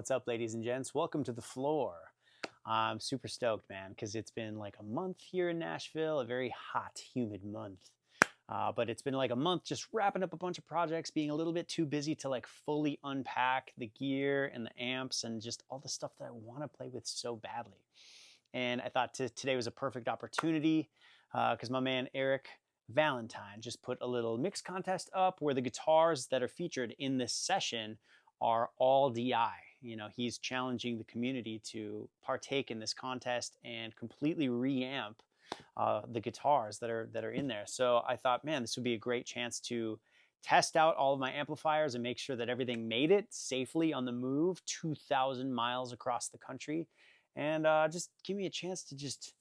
What's up, ladies and gents? Welcome to the floor. I'm super stoked, man, because it's been like a month here in Nashville, a very hot, humid month. But it's been like a month just wrapping up a bunch of projects, being a little bit too busy to like fully unpack the gear and the amps and just all the stuff that I want to play with so badly. And I thought today was a perfect opportunity because my man Eric Valentine just put a little mix contest up where the guitars that are featured in this session are all DI. You know, he's challenging the community to partake in this contest and completely reamp the guitars that are in there. So I thought, man, this would be a great chance to test out all of my amplifiers and make sure that everything made it safely on the move 2,000 miles across the country. And just give me a chance to just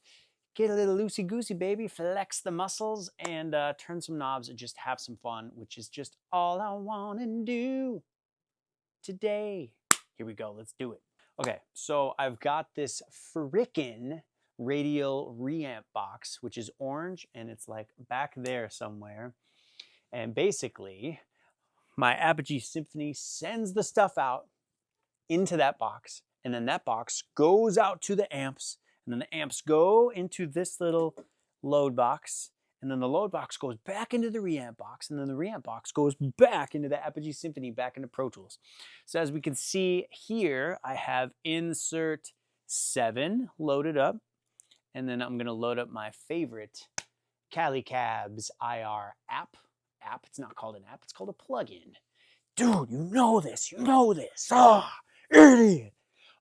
get a little loosey-goosey, baby, flex the muscles and turn some knobs and just have some fun, which is just all I want to do today. Here we go, let's do it. Okay, so I've got this frickin' radial reamp box, which is orange, and it's like back there somewhere. And basically, my Apogee Symphony sends the stuff out into that box, and then that box goes out to the amps, and then the amps go into this little load box, and then the load box goes back into the reamp box, and then the reamp box goes back into the Apogee Symphony, back into Pro Tools. So as we can see here, I have insert 7 loaded up, and then I'm gonna load up my favorite Cali Cabs IR app. It's not called an app, it's called a plugin. Dude, you know this. Ah, idiot.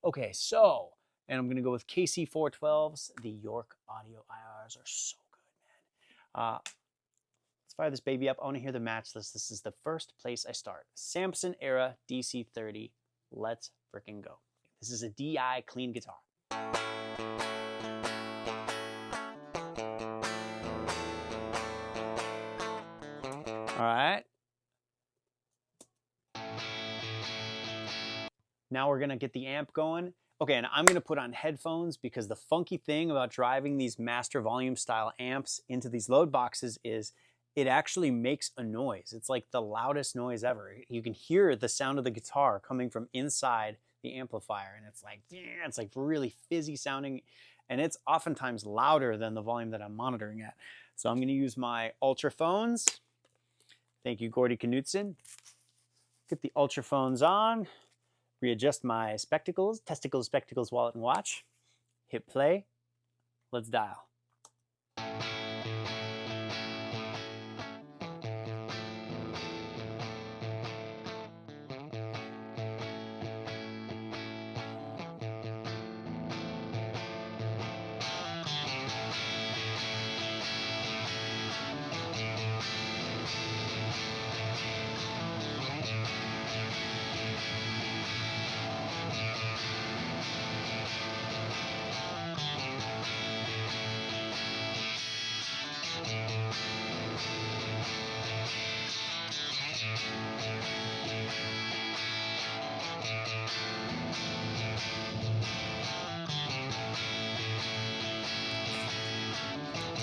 Okay, so, and I'm gonna go with KC412s. The York Audio IRs are so good, man. Let's fire this baby up. I wanna hear the Matchless. This is the first place I start. Samson era DC30. Let's frickin' go. This is a DI clean guitar. All right. Now we're gonna get the amp going. Okay, and I'm gonna put on headphones because the funky thing about driving these master volume style amps into these load boxes is it actually makes a noise. It's like the loudest noise ever. You can hear the sound of the guitar coming from inside the amplifier, and it's like really fizzy sounding, and it's oftentimes louder than the volume that I'm monitoring at. So I'm gonna use my Ultraphones. Thank you, Gordy Knutson. Get the Ultraphones on, readjust my spectacles, testicles, spectacles, wallet, and watch. Hit play. Let's dial.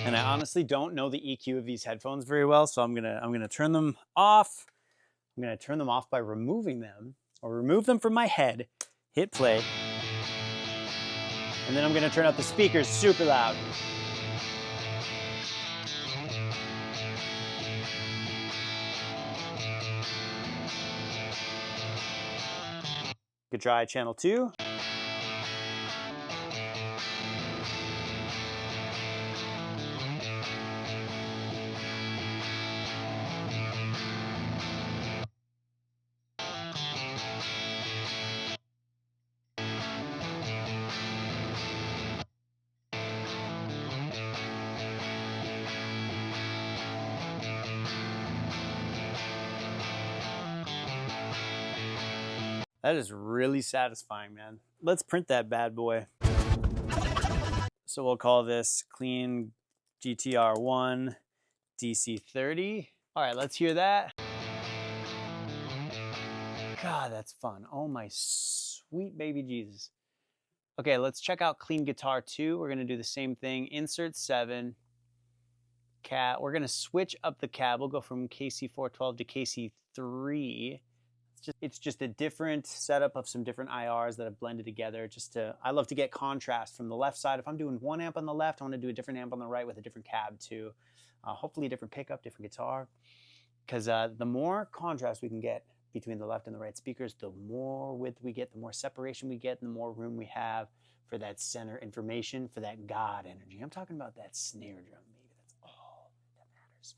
And I honestly don't know the EQ of these headphones very well, so I'm gonna turn them off. I'm gonna turn them off by removing them, or remove them from my head, hit play, and then I'm gonna turn up the speakers super loud. Good try, channel 2. That is really satisfying, man. Let's print that bad boy. So we'll call this clean GTR1 DC30. All right, let's hear that. God, that's fun. Oh my sweet baby Jesus. Okay, let's check out clean guitar 2. We're gonna do the same thing. Insert 7. We're gonna switch up the cab. We'll go from KC412 to KC3. It's just a different setup of some different IRs that I've blended together. I love to get contrast from the left side. If I'm doing one amp on the left, I want to do a different amp on the right with a different cab too. Hopefully a different pickup, different guitar. Because the more contrast we can get between the left and the right speakers, the more width we get, the more separation we get, and the more room we have for that center information, for that God energy. I'm talking about that snare drum, baby. That's all that matters.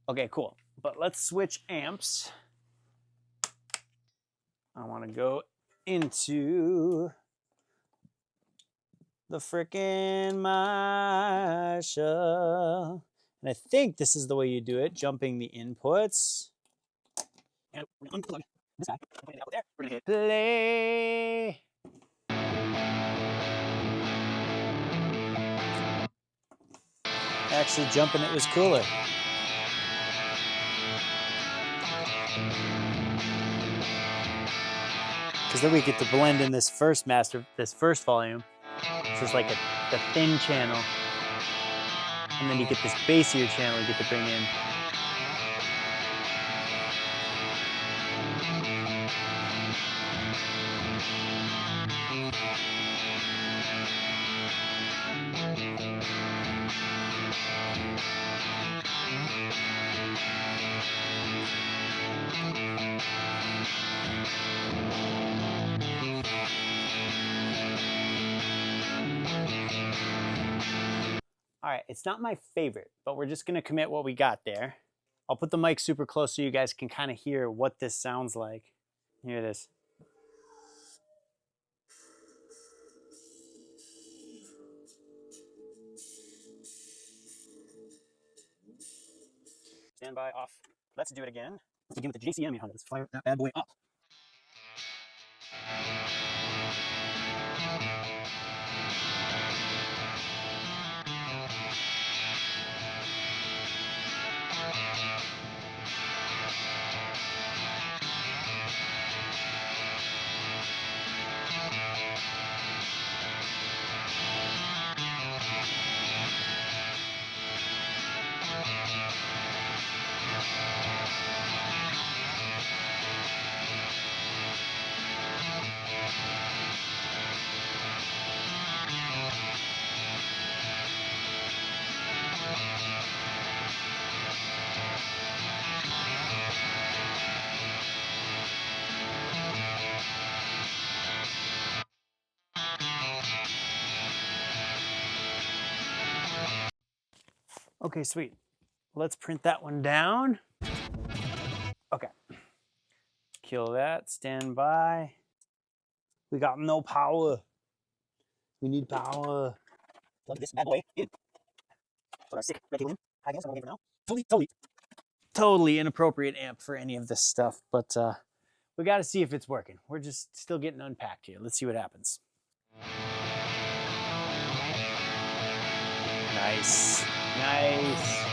Okay, cool. But let's switch amps. I want to go into the frickin' Marshall. And I think this is the way you do it, jumping the inputs. And we're going to unplug this guy. We're going to there. We're going to hit play. Actually, jumping it was cooler. Because then we get to blend in this first volume. This is like the thin channel. And then you get this bassier channel you get to bring in. All right, it's not my favorite, but we're just gonna commit what we got there. I'll put the mic super close so you guys can kind of hear what this sounds like. Hear this. Standby off. Let's do it again. Let's begin with the JCM 800. Let's fire that bad boy up. Okay, sweet. Let's print that one down. Okay. Kill that, stand by. We got no power. We need power. Plug this bad boy in. Put our sick red cable in. I guess I'm okay for now. Totally inappropriate amp for any of this stuff, but we got to see if it's working. We're just still getting unpacked here. Let's see what happens. Nice. Nice.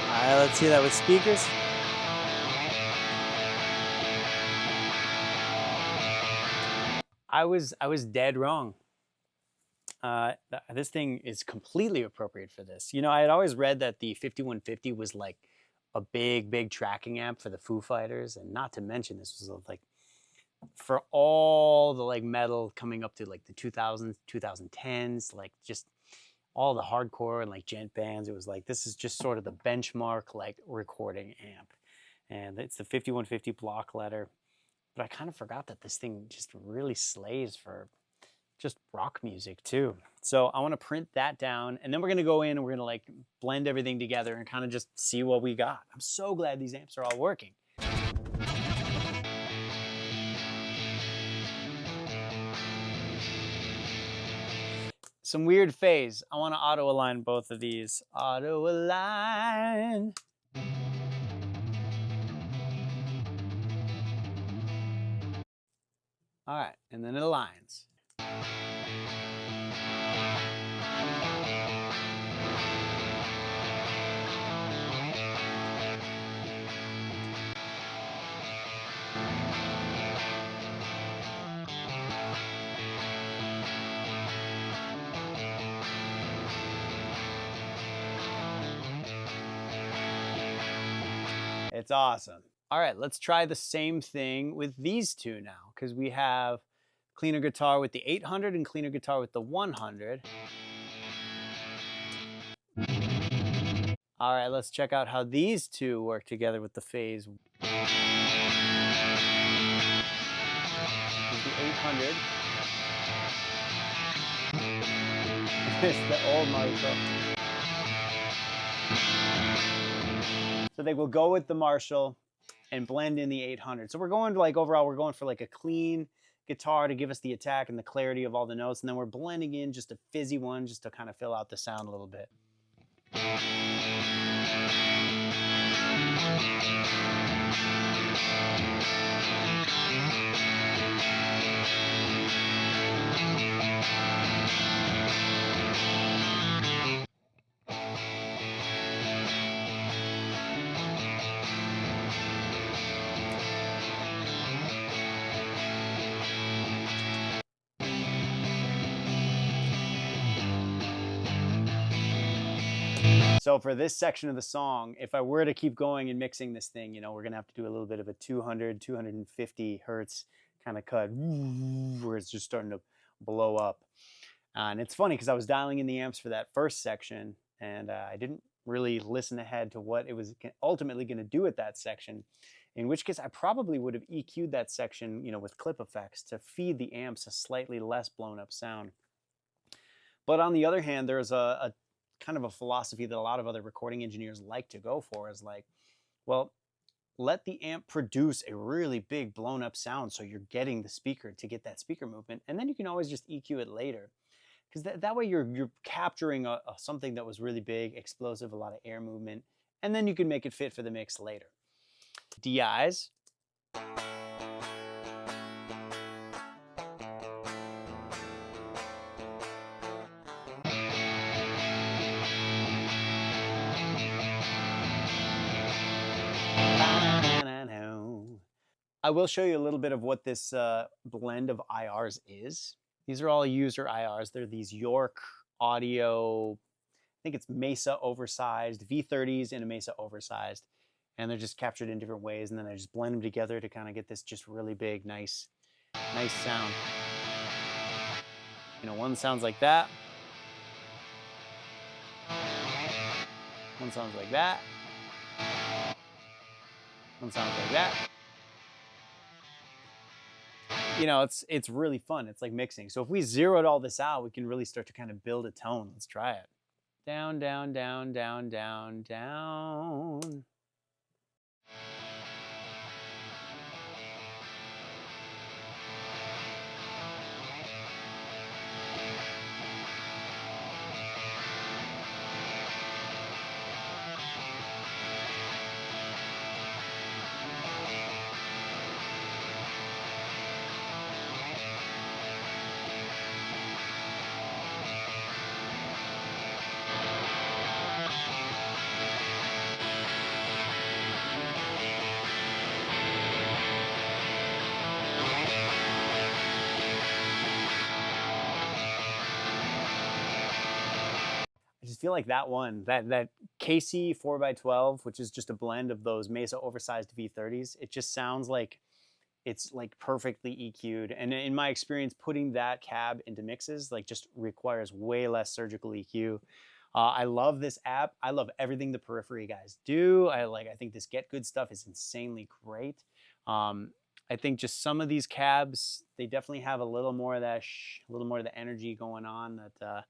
All right, let's hear that with speakers. I was dead wrong. This thing is completely appropriate for this. You know, I had always read that the 5150 was like a big tracking amp for the Foo Fighters, and not to mention this was like for all the like metal coming up to like the 2000s, 2010s, like just all the hardcore and like gent bands. It was like, this is just sort of the benchmark like recording amp. And it's the 5150 block letter. But I kind of forgot that this thing just really slays for just rock music too. So I want to print that down, and then we're going to go in and we're going to like blend everything together and kind of just see what we got. I'm so glad these amps are all working. Some weird phase. I want to auto align both of these. Auto align. All right, and then it aligns. It's awesome. All right, let's try the same thing with these two now, because we have cleaner guitar with the 800 and cleaner guitar with the 100. All right, let's check out how these two work together with the phase. With the 800. It's the old Marshall. So they will go with the Marshall and blend in the 800. So we're going to like overall, we're going for like a clean guitar to give us the attack and the clarity of all the notes. And then we're blending in just a fizzy one just to kind of fill out the sound a little bit. So for this section of the song, if I were to keep going and mixing this thing, you know, we're going to have to do a little bit of a 200, 250 hertz kind of cut where it's just starting to blow up. And it's funny because I was dialing in the amps for that first section and I didn't really listen ahead to what it was ultimately going to do at that section, in which case I probably would have EQ'd that section, you know, with clip effects to feed the amps a slightly less blown up sound. But on the other hand, there's a kind of a philosophy that a lot of other recording engineers like to go for, is like, well, let the amp produce a really big blown up sound so you're getting the speaker to get that speaker movement, and then you can always just EQ it later, because that way you're capturing something that was really big, explosive, a lot of air movement, and then you can make it fit for the mix later. DIs. I will show you a little bit of what this blend of IRs is. These are all user IRs. They're these York Audio, I think it's Mesa oversized, V30s in a Mesa oversized. And they're just captured in different ways. And then I just blend them together to kind of get this just really big, nice sound. You know, one sounds like that. One sounds like that. One sounds like that. You know, it's really fun. It's like mixing. So if we zeroed all this out, we can really start to kind of build a tone. Let's try it. Down, down, down, down, down, down. I just feel like that one, that KC 4x12, which is just a blend of those Mesa oversized V30s, it just sounds like it's like perfectly EQ'd. And in my experience, putting that cab into mixes like just requires way less surgical EQ. I love this app. I love everything the Periphery guys do. I think this Get Good stuff is insanely great. I think just some of these cabs, they definitely have a little more of that, a little more of the energy going on that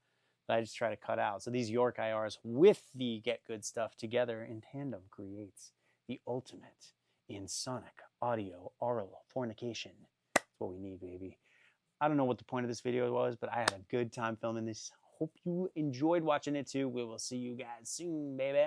I just try to cut out. So these York IRs with the Get Good stuff together in tandem creates the ultimate in sonic audio oral fornication. That's what we need, baby. I don't know what the point of this video was, but I had a good time filming this. Hope you enjoyed watching it too. We will see you guys soon, baby.